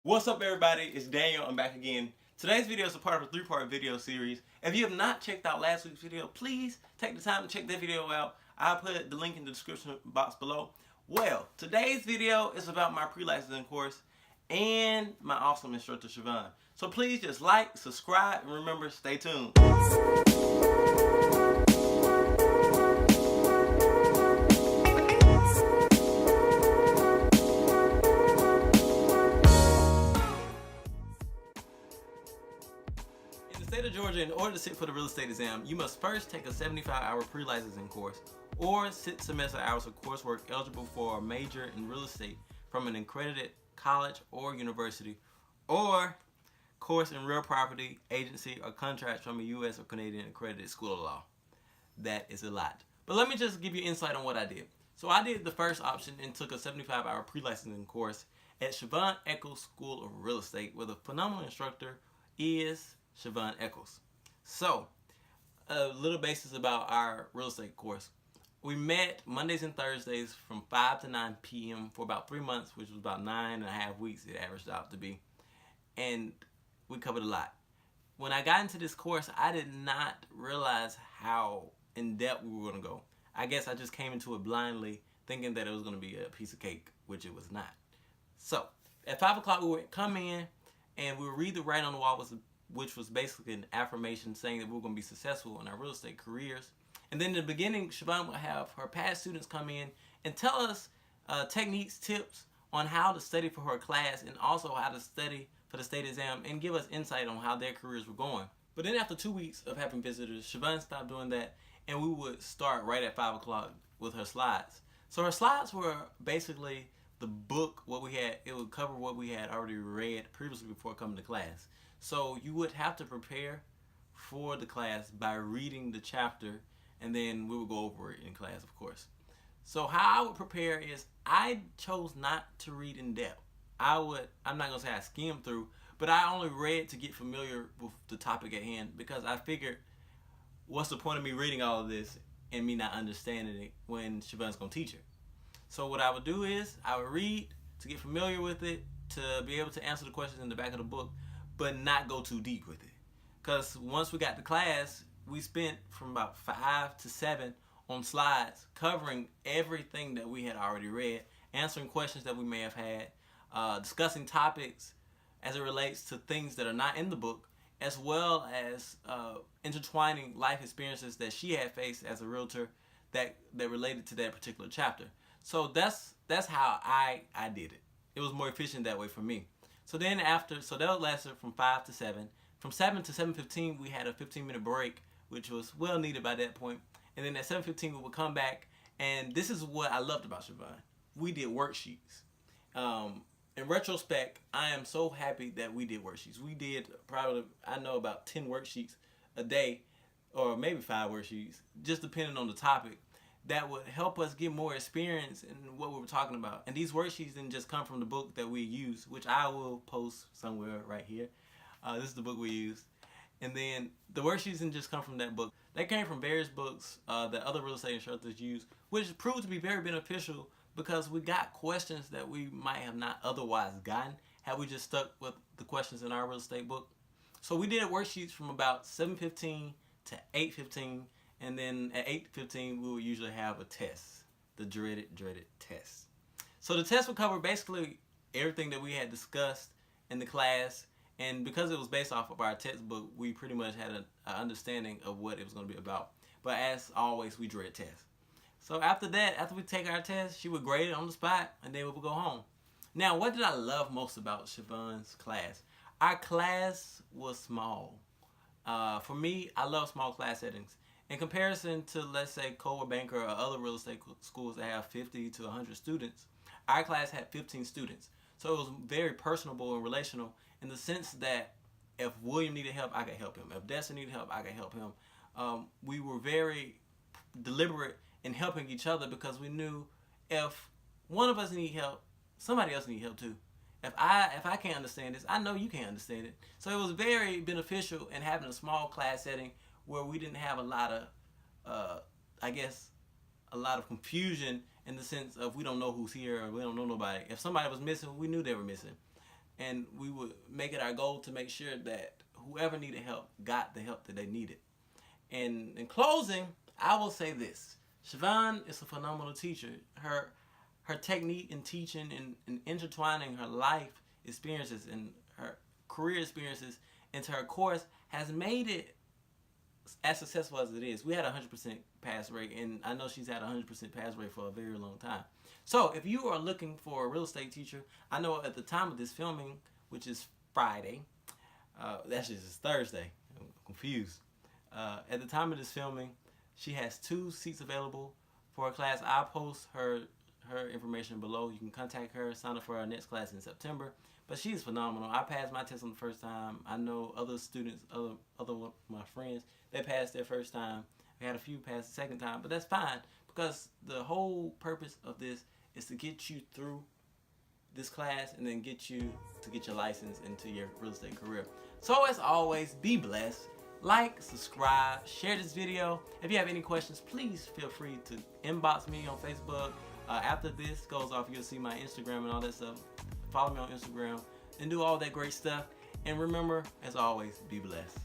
What's up, everybody? It's Daniel. I'm back again. Today's video is a part of a three-part video series. If you have not checked out last week's video, please take the time to check that video out. I'll put the link in the description box below. Well, today's video is about my pre-licensing course and my awesome instructor, Siobhan. So please just like, subscribe, and remember, stay tuned. In the state of Georgia, in order to sit for the real estate exam, you must first take a 75-hour pre-licensing course or 6 semester hours of coursework eligible for a major in real estate from an accredited college or university, or course in real property, agency, or contracts from a U.S. or Canadian accredited school of law. That is a lot. But let me just give you insight on what I did. So I did the first option and took a 75-hour pre-licensing course at Siobhan Eccles School of Real Estate, where the phenomenal instructor is Siobhan Eccles. So, a little basis about our real estate course. We met Mondays and Thursdays from 5 to 9 p.m. for about 3 months, which was about 9.5 weeks it averaged out to be. And we covered a lot. When I got into this course, I did not realize how in-depth we were going to go. I guess I just came into it blindly, thinking that it was going to be a piece of cake, which it was not. So, at 5 o'clock, we would come in and we would read the writing on the wall, which was basically an affirmation saying that we were going to be successful in our real estate careers. And then in the beginning, Siobhan would have her past students come in and tell us techniques, tips on how to study for her class, and also how to study for the state exam, and give us insight on how their careers were going. But then after 2 weeks of having visitors, Siobhan stopped doing that, and we would start right at 5 o'clock with her slides. So her slides were basically the book, what we had. It would cover what we had already read previously before coming to class. So you would have to prepare for the class by reading the chapter, and then we would go over it in class, of course. So how I would prepare is I chose not to read in depth. I'm not going to say I skimmed through, but I only read to get familiar with the topic at hand, because I figured, what's the point of me reading all of this and me not understanding it when Siobhan's going to teach it? So what I would do is I would read to get familiar with it, to be able to answer the questions in the back of the book, but not go too deep with it. Because once we got to class, we spent from about 5 to 7 on slides covering everything that we had already read, answering questions that we may have had, discussing topics as it relates to things that are not in the book, as well as intertwining life experiences that she had faced as a realtor that related to that particular chapter. So that's how I did it. It was more efficient that way for me. So then so that lasted from 5 to 7. From 7 to 7:15, we had a 15-minute break, which was well needed by that point. And then at 7:15, we would come back, and this is what I loved about Siobhan. We did worksheets. In retrospect, I am so happy that we did worksheets. We did probably, I know, about 10 worksheets a day, or maybe 5 worksheets, just depending on the topic, that would help us get more experience in what we were talking about. And these worksheets didn't just come from the book that we used, which I will post somewhere right here. This is the book we used. And then the worksheets didn't just come from that book. They came from various books that other real estate instructors use, which proved to be very beneficial, because we got questions that we might have not otherwise gotten had we just stuck with the questions in our real estate book. So we did worksheets from about 7:15 to 8:15, and then at 8:15 we would usually have a test, the dreaded test. So the test would cover basically everything that we had discussed in the class, and because it was based off of our textbook, we pretty much had an understanding of what it was going to be about. But as always, we dread tests. So after that, after we take our test, she would grade it on the spot, and then we would go home. Now, what did I love most about Siobhan's class? Our class was small. For me, I love small class settings. In comparison to, let's say, Coldwell Banker or other real estate schools that have 50 to 100 students, our class had 15 students. So it was very personable and relational, in the sense that if William needed help, I could help him. If Destiny needed help, I could help him. We were very deliberate in helping each other, because we knew if one of us needed help, somebody else needed help too. If I can't understand this, I know you can't understand it. So it was very beneficial in having a small class setting where we didn't have a lot of, a lot of confusion, in the sense of we don't know who's here or we don't know nobody. If somebody was missing, we knew they were missing. and we would make it our goal to make sure that whoever needed help got the help that they needed. And in closing, I will say this: Siobhan is a phenomenal teacher. Her technique in teaching and intertwining her life experiences and her career experiences into her course has made it as successful as it is. We had a 100% pass rate, and I know she's had a 100% pass rate for a very long time. So if you are looking for a real estate teacher, I know at the time of this filming, which is Friday, actually it's Thursday, I'm confused. At the time of this filming, she has 2 seats available for her class. I'll post her information below. You can contact her, sign up for our next class in September. But she is phenomenal. I passed my test on the first time. I know other students, other my friends, they passed their first time. We had a few pass the second time, but that's fine because the whole purpose of this is to get you through this class and then get you to get your license into your real estate career. So as always, be blessed. Like, subscribe, share this video. If you have any questions, please feel free to inbox me on Facebook. After this goes off, you'll see my Instagram and all that stuff. Follow me on Instagram and do all that great stuff. And remember, as always, be blessed.